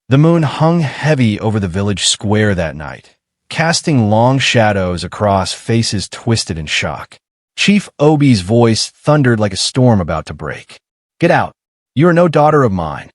The moon hung heavy over the village square that night, casting long shadows across faces twisted in shock. Chief Obi's voice thundered like a storm about to break. "Get out! You are no daughter of mine."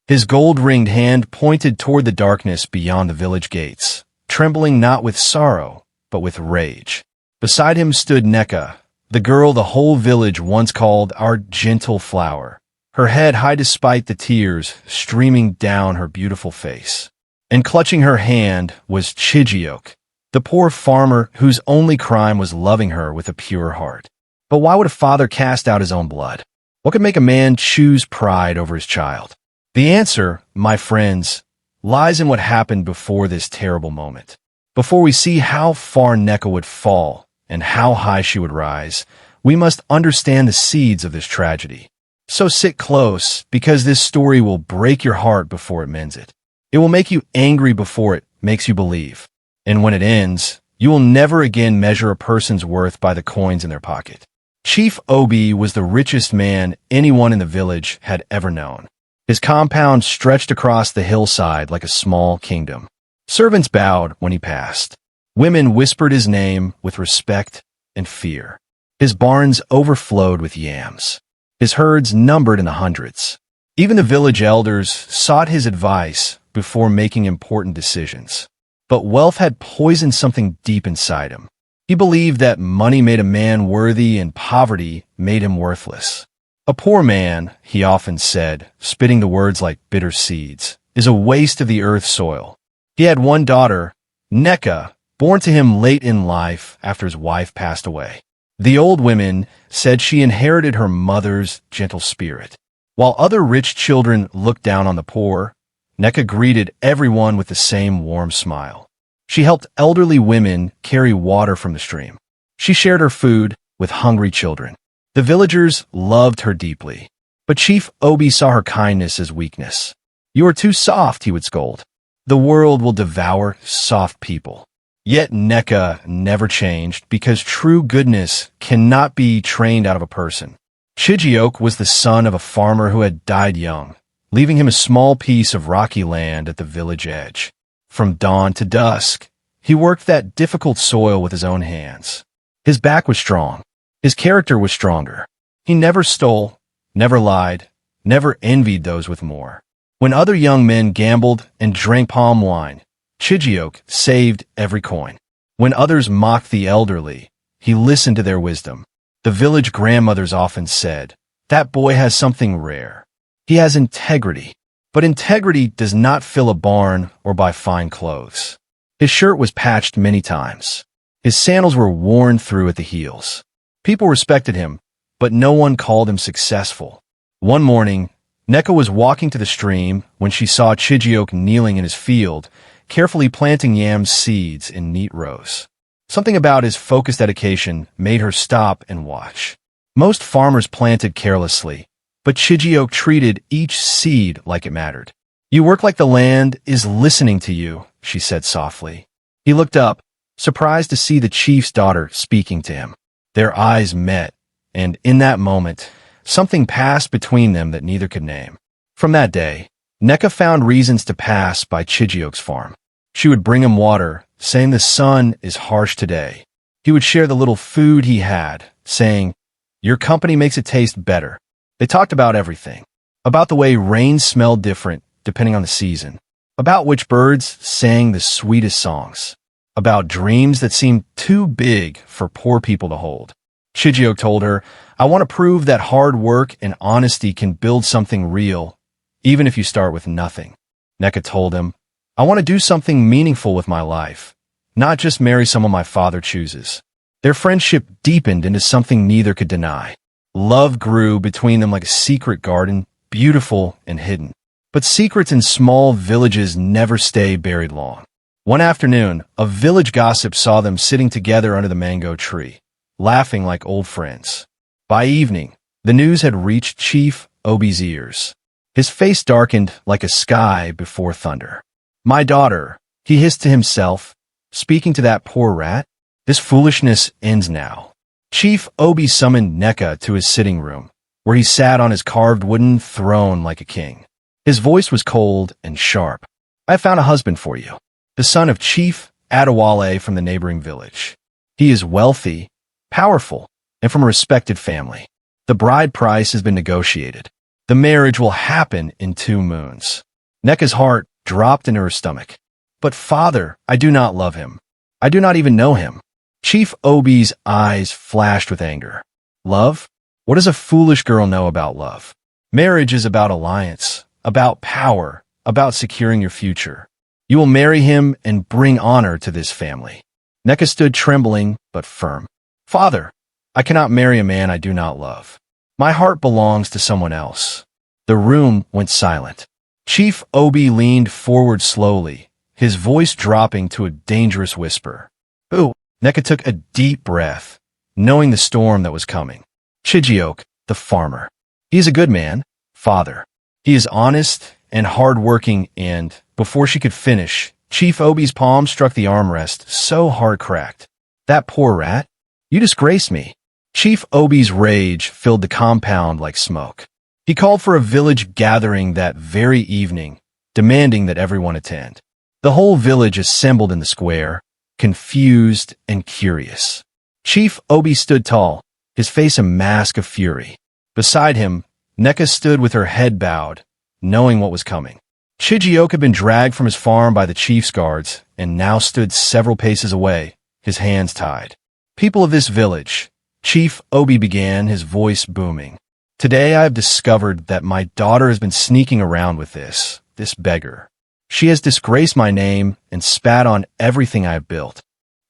His gold-ringed hand pointed toward the darkness beyond the village gates, trembling not with sorrow, but with rage. Beside him stood Nneka, the girl the whole village once called our gentle flower, her head high despite the tears streaming down her beautiful face. And clutching her hand was Chijiok, the poor farmer whose only crime was loving her with a pure heart. But why would a father cast out his own blood? What could make a man choose pride over his child? The answer, my friends, lies in what happened before this terrible moment. Before we see how far Nneka would fall and how high she would rise, we must understand the seeds of this tragedy. So sit close, because this story will break your heart before it mends it. It will make you angry before it makes you believe. And when it ends, you will never again measure a person's worth by the coins in their pocket. Chief Obi was the richest man anyone in the village had ever known. His compound stretched across the hillside like a small kingdom. Servants bowed when he passed. Women whispered his name with respect and fear. His barns overflowed with yams. His herds numbered in the hundreds. Even the village elders sought his advice before making important decisions. But wealth had poisoned something deep inside him. He believed that money made a man worthy and poverty made him worthless. A poor man, he often said, spitting the words like bitter seeds, is a waste of the earth's soil. He had one daughter, Nneka, born to him late in life after his wife passed away. The old women said she inherited her mother's gentle spirit. While other rich children looked down on the poor, Nneka greeted everyone with the same warm smile. She helped elderly women carry water from the stream. She shared her food with hungry children. The villagers loved her deeply, but Chief Obi saw her kindness as weakness. "You are too soft," he would scold. "The world will devour soft people." Yet Nneka never changed, because true goodness cannot be trained out of a person. Chijiok was the son of a farmer who had died young, leaving him a small piece of rocky land at the village edge. From dawn to dusk, he worked that difficult soil with his own hands. His back was strong. His character was stronger. He never stole, never lied, never envied those with more. When other young men gambled and drank palm wine, Chijiok saved every coin. When others mocked the elderly, he listened to their wisdom. The village grandmothers often said, "That boy has something rare. He has integrity." But integrity does not fill a barn or buy fine clothes. His shirt was patched many times. His sandals were worn through at the heels. People respected him, but no one called him successful. One morning, Nneka was walking to the stream when she saw Chijiok kneeling in his field, carefully planting yam seeds in neat rows. Something about his focused dedication made her stop and watch. Most farmers planted carelessly, but Chijiok treated each seed like it mattered. "You work like the land is listening to you," she said softly. He looked up, surprised to see the chief's daughter speaking to him. Their eyes met, and in that moment, something passed between them that neither could name. From that day, Nneka found reasons to pass by Chijiok's farm. She would bring him water, saying the sun is harsh today. He would share the little food he had, saying, "Your company makes it taste better." They talked about everything. About the way rain smelled different depending on the season. About which birds sang the sweetest songs. About dreams that seemed too big for poor people to hold. Chijiok told her, "I want to prove that hard work and honesty can build something real, even if you start with nothing." Nneka told him, "I want to do something meaningful with my life, not just marry someone my father chooses." Their friendship deepened into something neither could deny. Love grew between them like a secret garden, beautiful and hidden. But secrets in small villages never stay buried long. One afternoon, a village gossip saw them sitting together under the mango tree, laughing like old friends. By evening, the news had reached Chief Obi's ears. His face darkened like a sky before thunder. "My daughter," he hissed to himself, speaking to that poor rat. "This foolishness ends now." Chief Obi summoned Nneka to his sitting room, where he sat on his carved wooden throne like a king. His voice was cold and sharp. I found a husband for you, the son of Chief Adewale from the neighboring village. He is wealthy, powerful, and from a respected family. The bride price has been negotiated. The marriage will happen in 2 moons. Nneka's heart dropped into her stomach. But father, I do not love him. I do not even know him. Chief Obi's eyes flashed with anger. Love? What does a foolish girl know about love? Marriage is about alliance, about power, about securing your future. You will marry him and bring honor to this family. Nneka stood trembling but firm. Father, I cannot marry a man I do not love. My heart belongs to someone else. The room went silent. Chief Obi leaned forward slowly, his voice dropping to a dangerous whisper. Who? Nneka took a deep breath, knowing the storm that was coming. Chijioke, the farmer. He is a good man, father. He is honest and hard-working, and, before she could finish, Chief Obi's palm struck the armrest so hard cracked. That poor rat? You disgraced me. Chief Obi's rage filled the compound like smoke. He called for a village gathering that very evening, demanding that everyone attend. The whole village assembled in the square, confused and curious. Chief Obi stood tall, his face a mask of fury. Beside him, Nneka stood with her head bowed, knowing what was coming. Chijioke had been dragged from his farm by the chief's guards and now stood several paces away, his hands tied. People of this village, Chief Obi began, his voice booming. Today I have discovered that my daughter has been sneaking around with this beggar. She has disgraced my name and spat on everything I have built.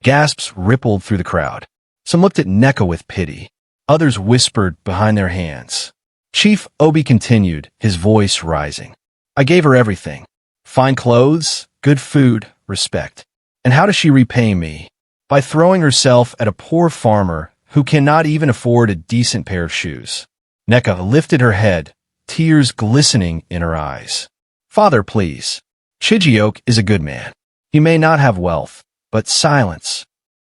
Gasps rippled through the crowd. Some looked at Nneka with pity. Others whispered behind their hands. Chief Obi continued, his voice rising. I gave her everything. Fine clothes, good food, respect. And how does she repay me? By throwing herself at a poor farmer who cannot even afford a decent pair of shoes. Nneka lifted her head, tears glistening in her eyes. Father, please. Chijioke is a good man. He may not have wealth, but silence.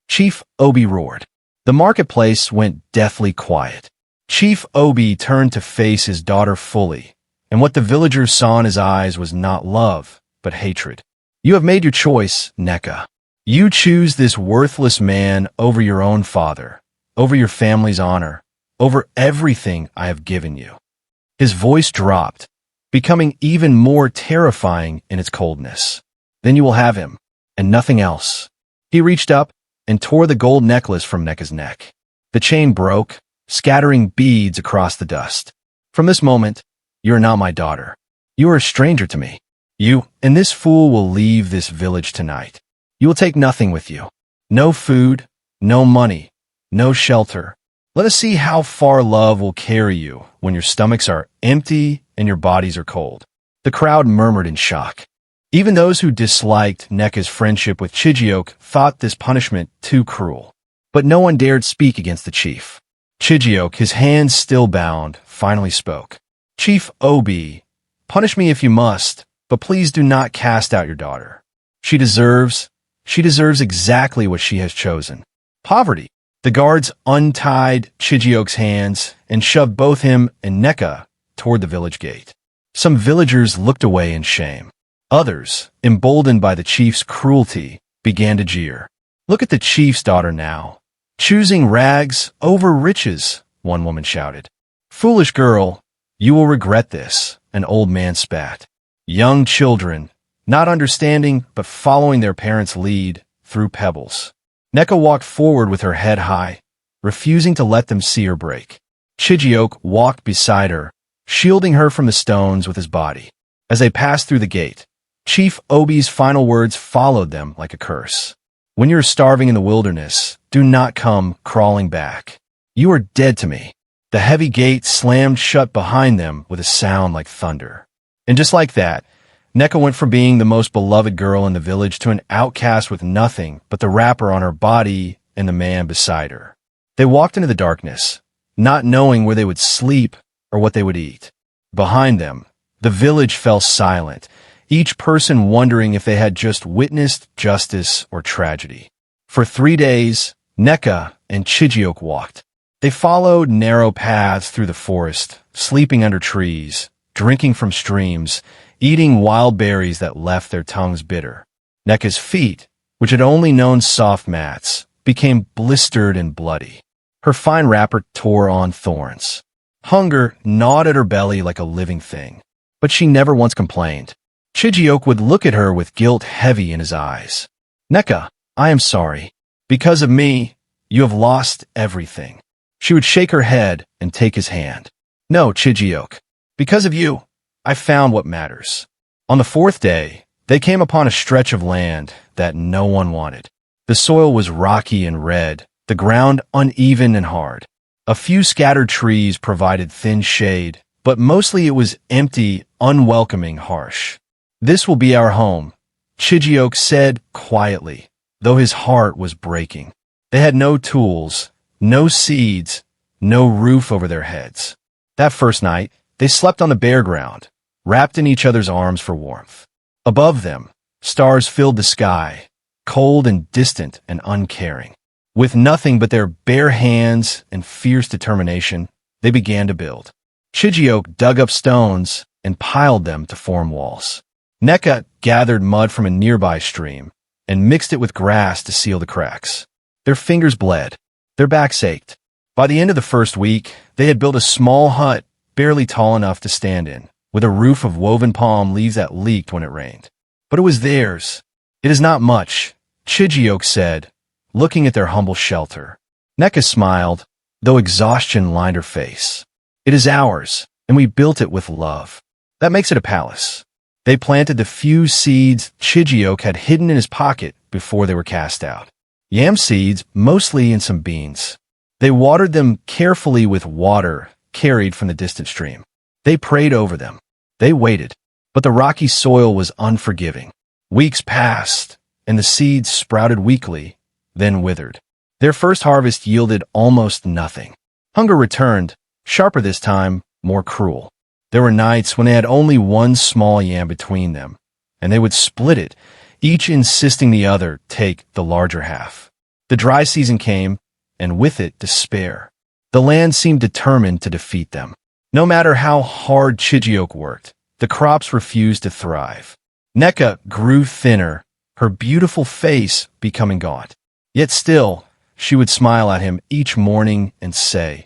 Chief Obi roared. The marketplace went deathly quiet. Chief Obi turned to face his daughter fully, and what the villagers saw in his eyes was not love, but hatred. You have made your choice, Nneka. You choose this worthless man over your own father, over your family's honor, over everything I have given you. His voice dropped, becoming even more terrifying in its coldness. Then you will have him, and nothing else. He reached up and tore the gold necklace from Nneka's neck. The chain broke, scattering beads across the dust. From this moment, you are not my daughter. You are a stranger to me. You and this fool will leave this village tonight. You will take nothing with you. No food, no money, no shelter. Let us see how far love will carry you when your stomachs are empty and your bodies are cold. The crowd murmured in shock. Even those who disliked Nneka's friendship with Chijioke thought this punishment too cruel. But no one dared speak against the chief. Chijioke, his hands still bound, finally spoke. Chief Obi, punish me if you must, but please do not cast out your daughter. She deserves exactly what she has chosen. Poverty. The guards untied Chijioke's hands and shoved both him and Nneka toward the village gate. Some villagers looked away in shame. Others, emboldened by the chief's cruelty, began to jeer. Look at the chief's daughter now. Choosing rags over riches, one woman shouted. Foolish girl, you will regret this, an old man spat. Young children, not understanding but following their parents' lead, threw pebbles. Nneka walked forward with her head high, refusing to let them see her break. Chijioke walked beside her, shielding her from the stones with his body. As they passed through the gate, Chief Obi's final words followed them like a curse. When you are starving in the wilderness, do not come crawling back. You are dead to me. The heavy gate slammed shut behind them with a sound like thunder. And just like that, Nneka went from being the most beloved girl in the village to an outcast with nothing but the wrapper on her body and the man beside her. They walked into the darkness, not knowing where they would sleep or what they would eat. Behind them, the village fell silent, each person wondering if they had just witnessed justice or tragedy. For 3 days, Nneka and Chijioke walked. They followed narrow paths through the forest, sleeping under trees, drinking from streams, eating wild berries that left their tongues bitter. Nneka's feet, which had only known soft mats, became blistered and bloody. Her fine wrapper tore on thorns. Hunger gnawed at her belly like a living thing, but she never once complained. Chijioke would look at her with guilt heavy in his eyes. "Nneka, I am sorry. Because of me, you have lost everything." She would shake her head and take his hand. "No, Chijioke. Because of you, I found what matters." On the fourth day, they came upon a stretch of land that no one wanted. The soil was rocky and red, the ground uneven and hard. A few scattered trees provided thin shade, but mostly it was empty, unwelcoming, harsh. "This will be our home," Chijioke said quietly, though his heart was breaking. They had no tools, no seeds, no roof over their heads. That first night, they slept on the bare ground, wrapped in each other's arms for warmth. Above them, stars filled the sky, cold and distant and uncaring. With nothing but their bare hands and fierce determination, they began to build. Chijioke dug up stones and piled them to form walls. Nneka gathered mud from a nearby stream and mixed it with grass to seal the cracks. Their fingers bled. Their backs ached. By the end of the first week, they had built a small hut barely tall enough to stand in, with a roof of woven palm leaves that leaked when it rained. But it was theirs. "It is not much," Chijioke said, looking at their humble shelter. Nneka smiled, though exhaustion lined her face. "It is ours, and we built it with love. That makes it a palace." They planted the few seeds Chijioke had hidden in his pocket before they were cast out. Yam seeds, mostly, and some beans. They watered them carefully with water carried from the distant stream. They prayed over them. They waited, but the rocky soil was unforgiving. Weeks passed, and the seeds sprouted weakly, then withered. Their first harvest yielded almost nothing. Hunger returned, sharper this time, more cruel. There were nights when they had only one small yam between them, and they would split it, each insisting the other take the larger half. The dry season came, and with it despair. The land seemed determined to defeat them. No matter how hard Chijioke worked, the crops refused to thrive. Nneka grew thinner, her beautiful face becoming gaunt. Yet still, she would smile at him each morning and say,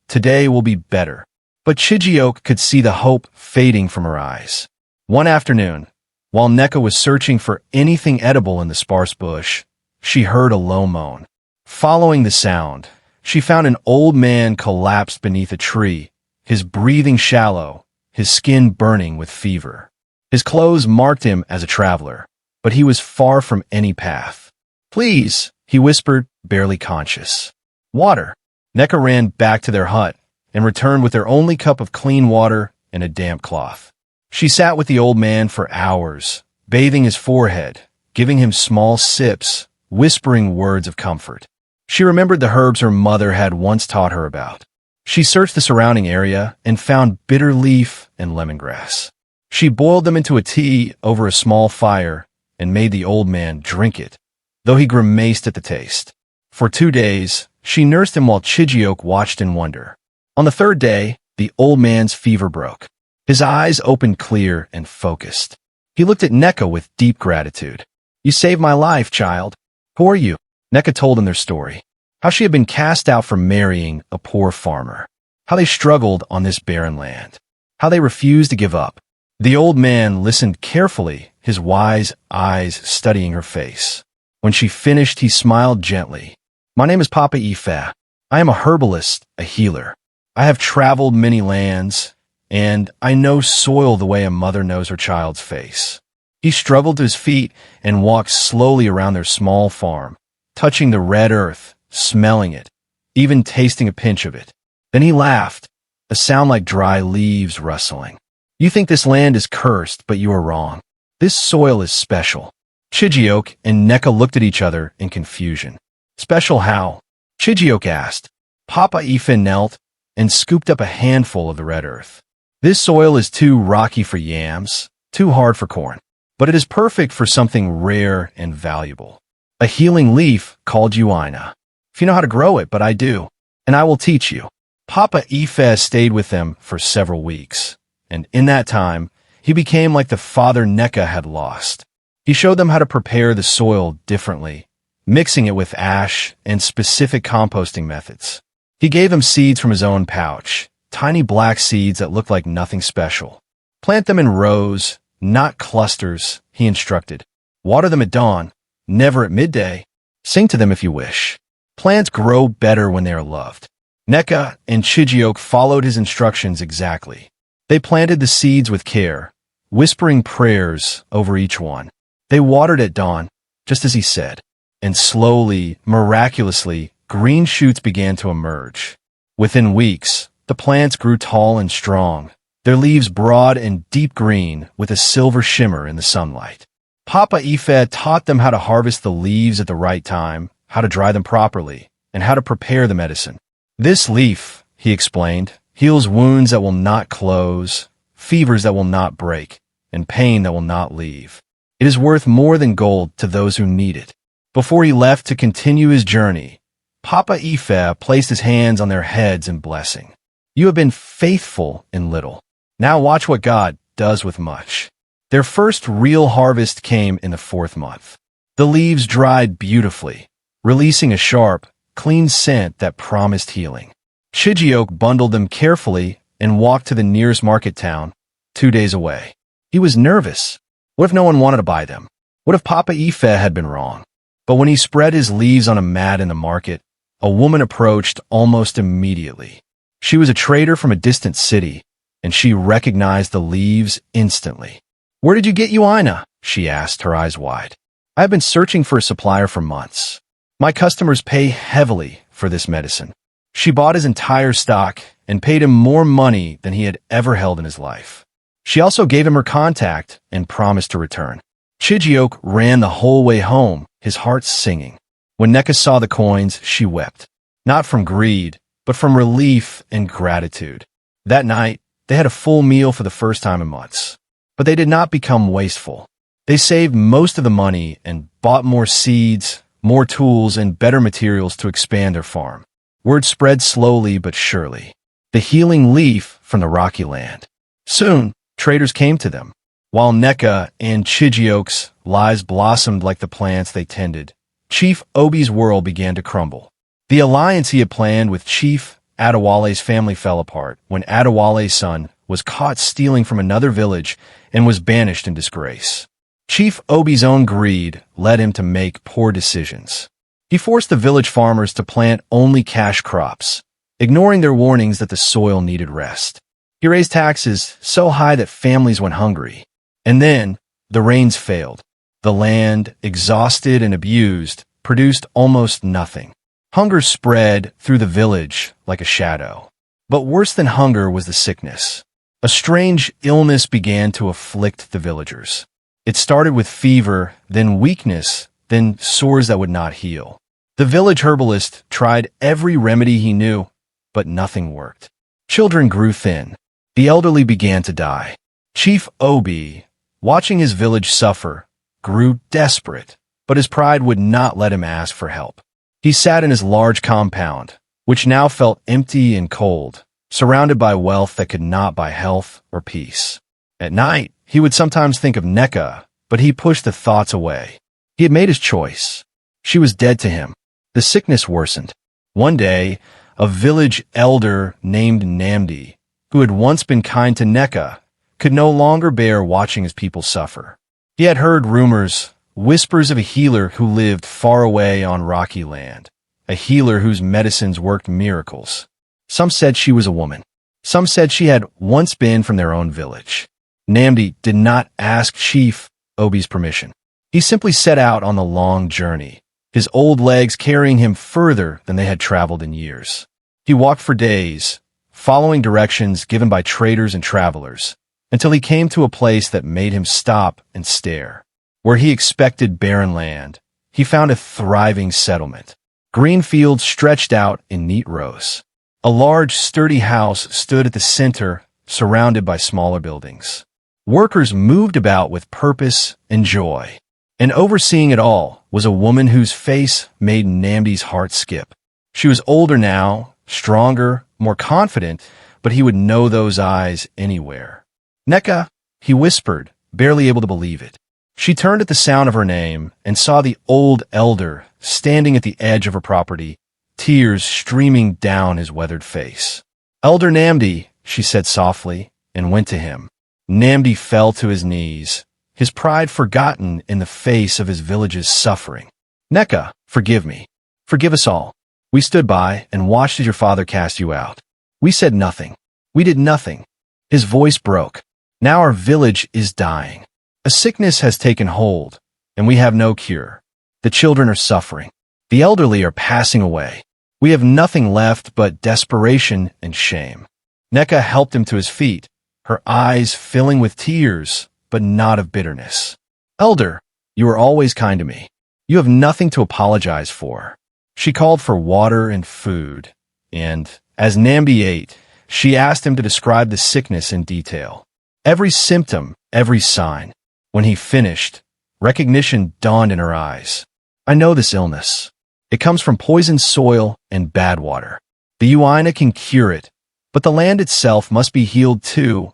"Today will be better." But Chijioke could see the hope fading from her eyes. One afternoon, while Nneka was searching for anything edible in the sparse bush, she heard a low moan. Following the sound, she found an old man collapsed beneath a tree, his breathing shallow, his skin burning with fever. His clothes marked him as a traveler, but he was far from any path. "Please," he whispered, barely conscious. "Water." Nneka ran back to their hut and returned with their only cup of clean water and a damp cloth. She sat with the old man for hours, bathing his forehead, giving him small sips, whispering words of comfort. She remembered the herbs her mother had once taught her about. She searched the surrounding area and found bitter leaf and lemongrass. She boiled them into a tea over a small fire and made the old man drink it, though he grimaced at the taste. For 2 days, she nursed him while Chijioke watched in wonder. On the third day, the old man's fever broke. His eyes opened clear and focused. He looked at Nneka with deep gratitude. "You saved my life, child." "Who are you?" Nneka told him their story. How she had been cast out for marrying a poor farmer. How they struggled on this barren land. How they refused to give up. The old man listened carefully, his wise eyes studying her face. When she finished, he smiled gently. "My name is Papa Ife. I am a herbalist, a healer. I have traveled many lands, and I know soil the way a mother knows her child's face." He struggled to his feet and walked slowly around their small farm, touching the red earth, smelling it, even tasting a pinch of it. Then he laughed, a sound like dry leaves rustling. "You think this land is cursed, but you are wrong. This soil is special." Chijioke and Nneka looked at each other in confusion. "Special how?" Chijioke asked. Papa Ife knelt and scooped up a handful of the red earth. "This soil is too rocky for yams, too hard for corn, but it is perfect for something rare and valuable. A healing leaf called Uina. If you know how to grow it, but I do, and I will teach you." Papa Ife stayed with them for several weeks, And in that time, he became like the father Nneka had lost. He showed them how to prepare the soil differently, mixing it with ash and specific composting methods. He gave them seeds from his own pouch, tiny black seeds that looked like nothing special. Plant them in rows, not clusters, he instructed. Water them at dawn, never at midday. Sing to them if you wish. Plants grow better when they are loved. Nneka and Chijioke followed his instructions exactly. They planted the seeds with care, whispering prayers over each one. They watered at dawn, just as he said. And slowly, miraculously, green shoots began to emerge. Within weeks, the plants grew tall and strong, their leaves broad and deep green with a silver shimmer in the sunlight. Papa Ife taught them how to harvest the leaves at the right time, how to dry them properly, and how to prepare the medicine. This leaf, he explained, heals wounds that will not close, fevers that will not break, and pain that will not leave. It is worth more than gold to those who need it. Before he left to continue his journey, Papa Ife placed his hands on their heads in blessing. You have been faithful in little. Now watch what God does with much. Their first real harvest came in the 4th month. The leaves dried beautifully, releasing a sharp, clean scent that promised healing. Chijioke bundled them carefully and walked to the nearest market town, 2 days away. He was nervous. What if no one wanted to buy them? What if Papa Ife had been wrong? But when he spread his leaves on a mat in the market, a woman approached almost immediately. She was a trader from a distant city, and she recognized the leaves instantly. "Where did you get Nneka?" she asked, her eyes wide. "I have been searching for a supplier for months. My customers pay heavily for this medicine." She bought his entire stock and paid him more money than he had ever held in his life. She also gave him her contact and promised to return. Chijioke ran the whole way home, his heart singing. When Nneka saw the coins, she wept, not from greed, but from relief and gratitude. That night, they had a full meal for the first time in months. But they did not become wasteful. They saved most of the money and bought more seeds, more tools, and better materials to expand their farm. Word spread slowly but surely. The healing leaf from the rocky land. Soon, traders came to them. While Nneka and Chijioke's lives blossomed like the plants they tended, Chief Obi's world began to crumble. The alliance he had planned with Chief Adewale's family fell apart when Adewale's son was caught stealing from another village and was banished in disgrace. Chief Obi's own greed led him to make poor decisions. He forced the village farmers to plant only cash crops, ignoring their warnings that the soil needed rest. He raised taxes so high that families went hungry. And then, the rains failed. The land, exhausted and abused, produced almost nothing. Hunger spread through the village like a shadow. But worse than hunger was the sickness. A strange illness began to afflict the villagers. It started with fever, then weakness, then sores that would not heal. The village herbalist tried every remedy he knew, but nothing worked. Children grew thin. The elderly began to die. Chief Obi, watching his village suffer, grew desperate, but his pride would not let him ask for help. He sat in his large compound, which now felt empty and cold, surrounded by wealth that could not buy health or peace. At night, he would sometimes think of Nneka, but he pushed the thoughts away. He had made his choice. She was dead to him. The sickness worsened. One day, a village elder named Namdi, who had once been kind to Nneka, could no longer bear watching his people suffer. He had heard rumors, whispers of a healer who lived far away on rocky land, a healer whose medicines worked miracles. Some said she was a woman. Some said she had once been from their own village. Namdi did not ask Chief Obi's permission. He simply set out on the long journey, his old legs carrying him further than they had traveled in years. He walked for days, following directions given by traders and travelers, until he came to a place that made him stop and stare. Where he expected barren land, he found a thriving settlement. Green fields stretched out in neat rows. A large, sturdy house stood at the center, surrounded by smaller buildings. Workers moved about with purpose and joy. And overseeing it all was a woman whose face made Namdi's heart skip. She was older now, stronger, more confident, but he would know those eyes anywhere. Nneka, he whispered, barely able to believe it. She turned at the sound of her name and saw the old elder standing at the edge of her property, tears streaming down his weathered face. "Elder Namdi," she said softly, and went to him. Namdi fell to his knees, his pride forgotten in the face of his village's suffering. "Nneka, forgive me. Forgive us all. We stood by and watched as your father cast you out. We said nothing. We did nothing." His voice broke. "Now our village is dying. A sickness has taken hold, and we have no cure. The children are suffering. The elderly are passing away. We have nothing left but desperation and shame." Nneka helped him to his feet, her eyes filling with tears, but not of bitterness. "Elder, you are always kind to me. You have nothing to apologize for." She called for water and food, and, as Namdi ate, she asked him to describe the sickness in detail. Every symptom, every sign. When he finished, recognition dawned in her eyes. "I know this illness. It comes from poisoned soil and bad water. The Uina can cure it, but the land itself must be healed too,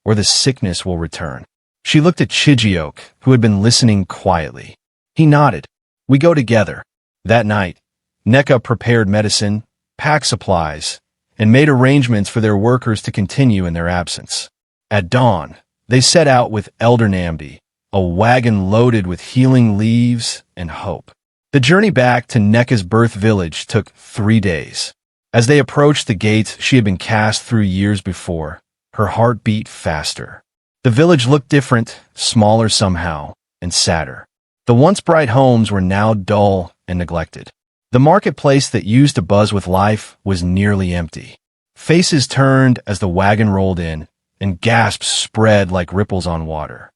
or the sickness will return." She looked at Chijiok, who had been listening quietly. He nodded. "We go together." That night, Nneka prepared medicine, packed supplies, and made arrangements for their workers to continue in their absence. At dawn, they set out with Elder Namdi, a wagon loaded with healing leaves and hope. The journey back to Nneka's birth village took 3 days. As they approached the gates she had been cast through years before, her heart beat faster. The village looked different, smaller somehow, and sadder. The once bright homes were now dull and neglected. The marketplace that used to buzz with life was nearly empty. Faces turned as the wagon rolled in, and gasps spread like ripples on water.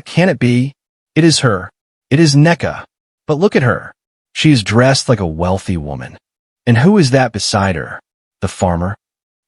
Can it be? It is her. It is Nneka. But look at her. She is dressed like a wealthy woman. And who is that beside her? The farmer?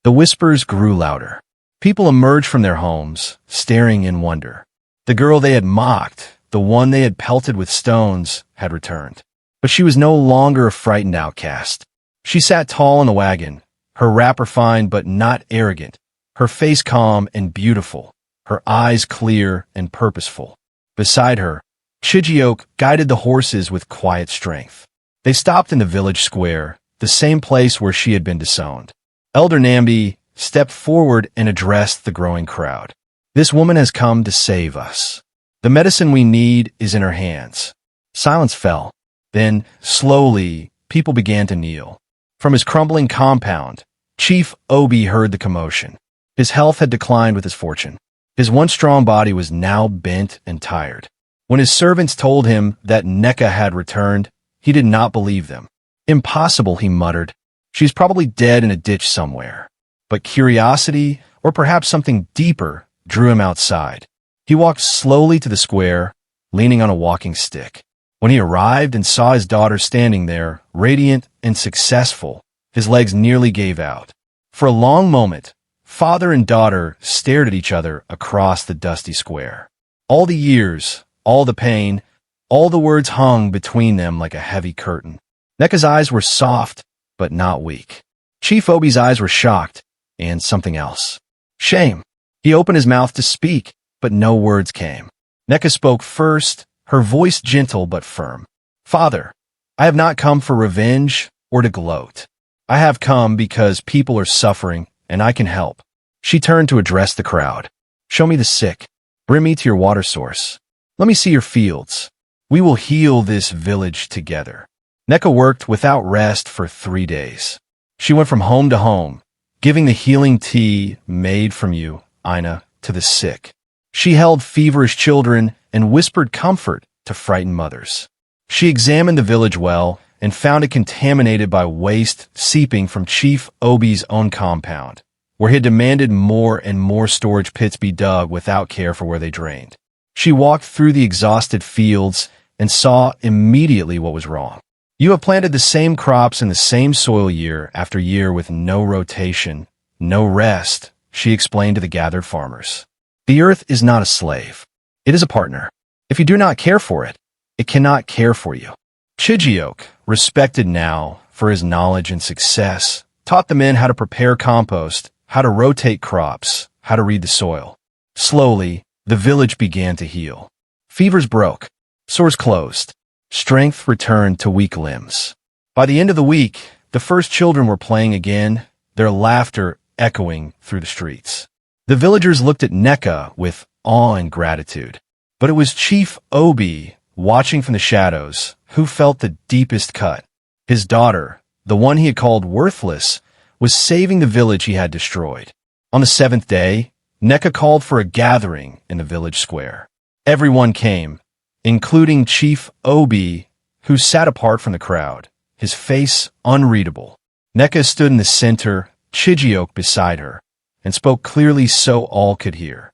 The whispers grew louder. People emerged from their homes, staring in wonder. The girl they had mocked, the one they had pelted with stones, had returned. But she was no longer a frightened outcast. She sat tall in the wagon, her wrap refined but not arrogant, her face calm and beautiful, her eyes clear and purposeful. Beside her, Chijiok guided the horses with quiet strength. They stopped in the village square, the same place where she had been disowned. Elder Namdi stepped forward and addressed the growing crowd. "This woman has come to save us. The medicine we need is in her hands." Silence fell. Then, slowly, people began to kneel. From his crumbling compound, Chief Obi heard the commotion. His health had declined with his fortune. His once strong body was now bent and tired. When his servants told him that Nneka had returned, he did not believe them. "Impossible," he muttered. "She's probably dead in a ditch somewhere." But curiosity, or perhaps something deeper, drew him outside. He walked slowly to the square, leaning on a walking stick. When he arrived and saw his daughter standing there, radiant and successful, his legs nearly gave out. For a long moment, father and daughter stared at each other across the dusty square. All the years, all the pain, all the words hung between them like a heavy curtain. Nneka's eyes were soft, but not weak. Chief Obi's eyes were shocked, and something else. Shame. He opened his mouth to speak, but no words came. Nneka spoke first, her voice gentle but firm. "Father, I have not come for revenge or to gloat. I have come because people are suffering, and I can help." She turned to address the crowd. "Show me the sick. Bring me to your water source. Let me see your fields. We will heal this village together." Nneka worked without rest for 3 days. She went from home to home, giving the healing tea made from you, Ina, to the sick. She held feverish children and whispered comfort to frightened mothers. She examined the village well and found it contaminated by waste seeping from Chief Obi's own compound, where he had demanded more and more storage pits be dug without care for where they drained. She walked through the exhausted fields and saw immediately what was wrong. "You have planted the same crops in the same soil year after year with no rotation, no rest," she explained to the gathered farmers. "The earth is not a slave. It is a partner. If you do not care for it, it cannot care for you." Chijiok, respected now for his knowledge and success, taught the men how to prepare compost, how to rotate crops, how to read the soil. Slowly, the village began to heal. Fevers broke, sores closed, strength returned to weak limbs. By the end of the week, the first children were playing again, their laughter echoing through the streets. The villagers looked at Nneka with awe and gratitude. But it was Chief Obi, watching from the shadows, who felt the deepest cut. His daughter, the one he had called worthless, was saving the village he had destroyed. On the seventh day, Nneka called for a gathering in the village square. Everyone came, including Chief Obi, who sat apart from the crowd, his face unreadable. Nneka stood in the center, Chijiok beside her, and spoke clearly so all could hear.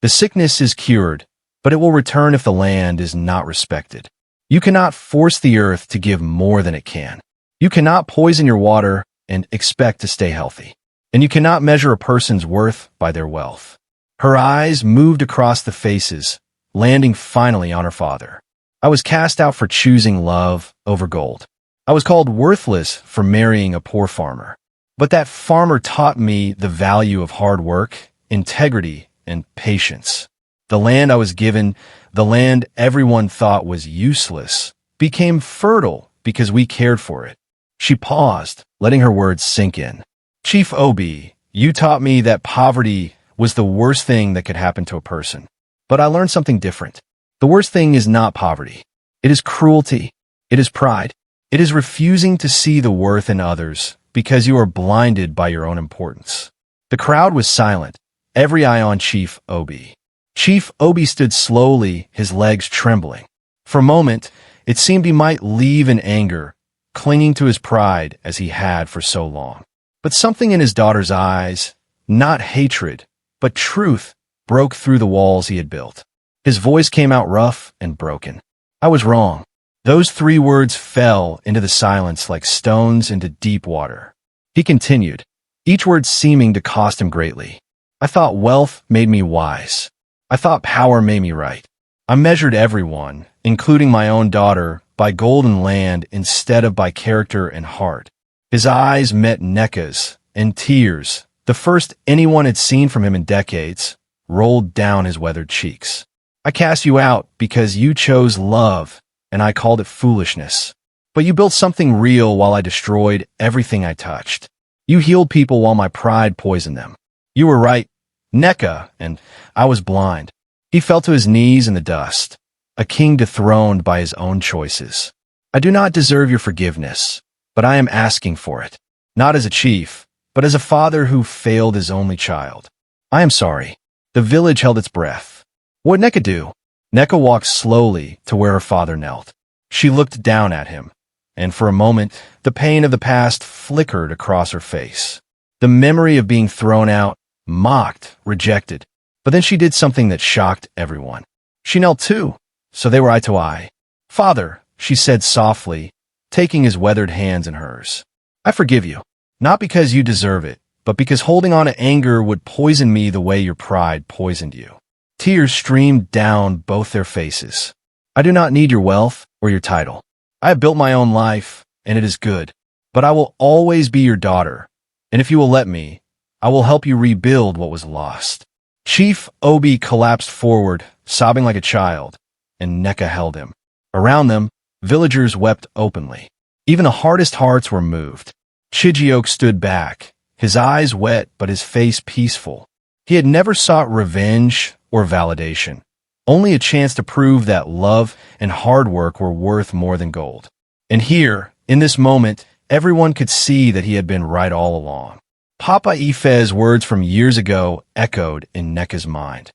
The sickness is cured, but it will return if the land is not respected. You cannot force the earth to give more than it can. You cannot poison your water and expect to stay healthy. And you cannot measure a person's worth by their wealth. Her eyes moved across the faces, landing finally on her father. I was cast out for choosing love over gold. I was called worthless for marrying a poor farmer. But that farmer taught me the value of hard work, integrity, and patience. The land I was given, the land everyone thought was useless, became fertile because we cared for it. She paused, letting her words sink in. Chief Obi, you taught me that poverty was the worst thing that could happen to a person. But I learned something different. The worst thing is not poverty. It is cruelty. It is pride. It is refusing to see the worth in others because you are blinded by your own importance. The crowd was silent, every eye on Chief Obi. Chief Obi stood slowly, his legs trembling. For a moment, it seemed he might leave in anger, clinging to his pride as he had for so long. But something in his daughter's eyes, not hatred, but truth, broke through the walls he had built. His voice came out rough and broken. I was wrong. Those 3 words fell into the silence like stones into deep water. He continued, each word seeming to cost him greatly. I thought wealth made me wise. I thought power made me right. I measured everyone, including my own daughter, by gold and land instead of by character and heart. His eyes met Nneka's, and tears, the first anyone had seen from him in decades, rolled down his weathered cheeks. I cast you out because you chose love, and I called it foolishness. But you built something real while I destroyed everything I touched. You healed people while my pride poisoned them. You were right, Nneka, and I was blind. He fell to his knees in the dust, a king dethroned by his own choices. I do not deserve your forgiveness, but I am asking for it, not as a chief, but as a father who failed his only child. I am sorry. The village held its breath. What did Nneka do? Nneka walked slowly to where her father knelt. She looked down at him, and for a moment, the pain of the past flickered across her face. The memory of being thrown out, mocked, rejected. But then she did something that shocked everyone. She knelt too, so they were eye to eye. Father, she said softly, taking his weathered hands in hers. I forgive you, not because you deserve it, but because holding on to anger would poison me the way your pride poisoned you. Tears streamed down both their faces. I do not need your wealth or your title. I have built my own life, and it is good. But I will always be your daughter, and if you will let me, I will help you rebuild what was lost. Chief Obi collapsed forward, sobbing like a child, and Nneka held him. Around them, villagers wept openly. Even the hardest hearts were moved. Chijiok stood back, his eyes wet but his face peaceful. He had never sought revenge or validation, only a chance to prove that love and hard work were worth more than gold. And here, in this moment, everyone could see that he had been right all along. Papa Ife's words from years ago echoed in Nneka's mind.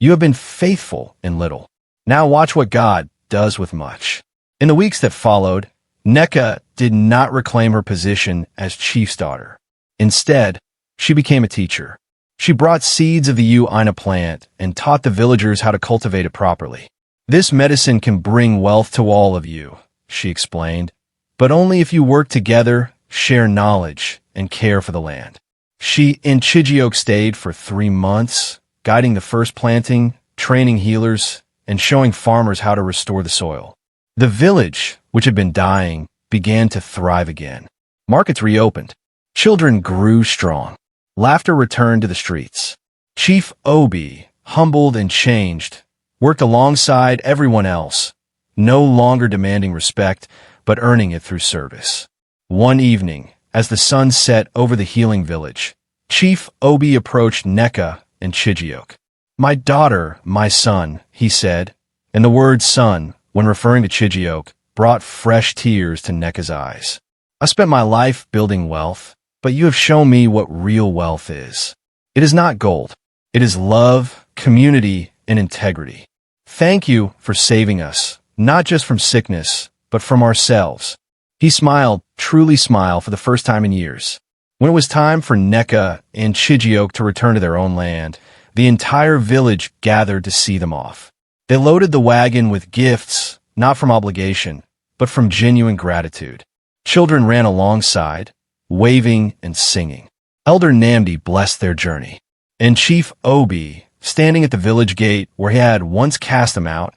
You have been faithful in little. Now watch what God does with much. In the weeks that followed, Nneka did not reclaim her position as chief's daughter. Instead, she became a teacher. She brought seeds of the Uina plant and taught the villagers how to cultivate it properly. This medicine can bring wealth to all of you, she explained, but only if you work together, share knowledge, and care for the land. She and Chijiok stayed for 3 months, guiding the first planting, training healers, and showing farmers how to restore the soil. The village, which had been dying, began to thrive again. Markets reopened. Children grew strong. Laughter returned to the streets. Chief Obi, humbled and changed, worked alongside everyone else, no longer demanding respect, but earning it through service. One evening, as the sun set over the healing village, Chief Obi approached Nneka and Chijioke. "My daughter, my son," he said, and the word son, when referring to Chijioke, brought fresh tears to Nneka's eyes. "I spent my life building wealth, but you have shown me what real wealth is. It is not gold. It is love, community, and integrity. Thank you for saving us, not just from sickness, but from ourselves." He smiled, truly smiled, for the first time in years. When it was time for Nneka and Chijioke to return to their own land, the entire village gathered to see them off. They loaded the wagon with gifts, not from obligation, but from genuine gratitude. Children ran alongside, waving and singing. Elder Namdi blessed their journey. And Chief Obi, standing at the village gate where he had once cast them out,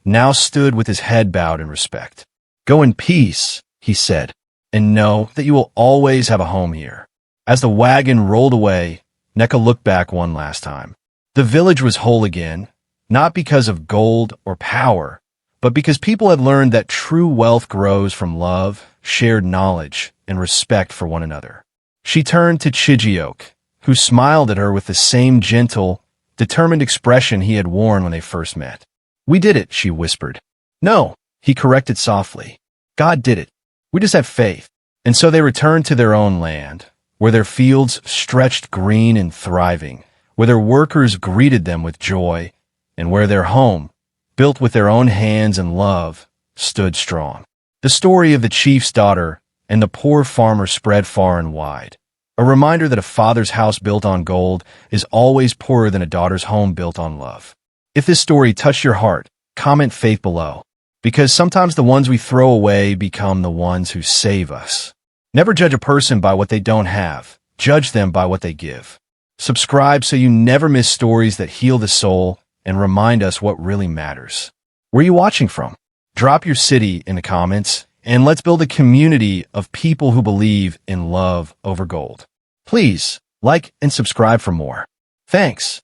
now stood with his head bowed in respect. "Go in peace," he said, "and know that you will always have a home here." As the wagon rolled away, Nneka looked back one last time. The village was whole again, not because of gold or power, but because people had learned that true wealth grows from love, shared knowledge, and respect for one another. She turned to Chijioke, who smiled at her with the same gentle, determined expression he had worn when they first met. "We did it," she whispered. "No," he corrected softly. "God did it. We just have faith." And so they returned to their own land, where their fields stretched green and thriving, where their workers greeted them with joy, and where their home, built with their own hands and love, stood strong. The story of the chief's daughter and the poor farmer spread far and wide, a reminder that a father's house built on gold is always poorer than a daughter's home built on love. If this story touched your heart, comment faith below, because sometimes the ones we throw away become the ones who save us. Never judge a person by what they don't have. Judge them by what they give. Subscribe so you never miss stories that heal the soul and remind us what really matters. Where are you watching from? Drop your city in the comments, and let's build a community of people who believe in love over gold. Please, like and subscribe for more. Thanks.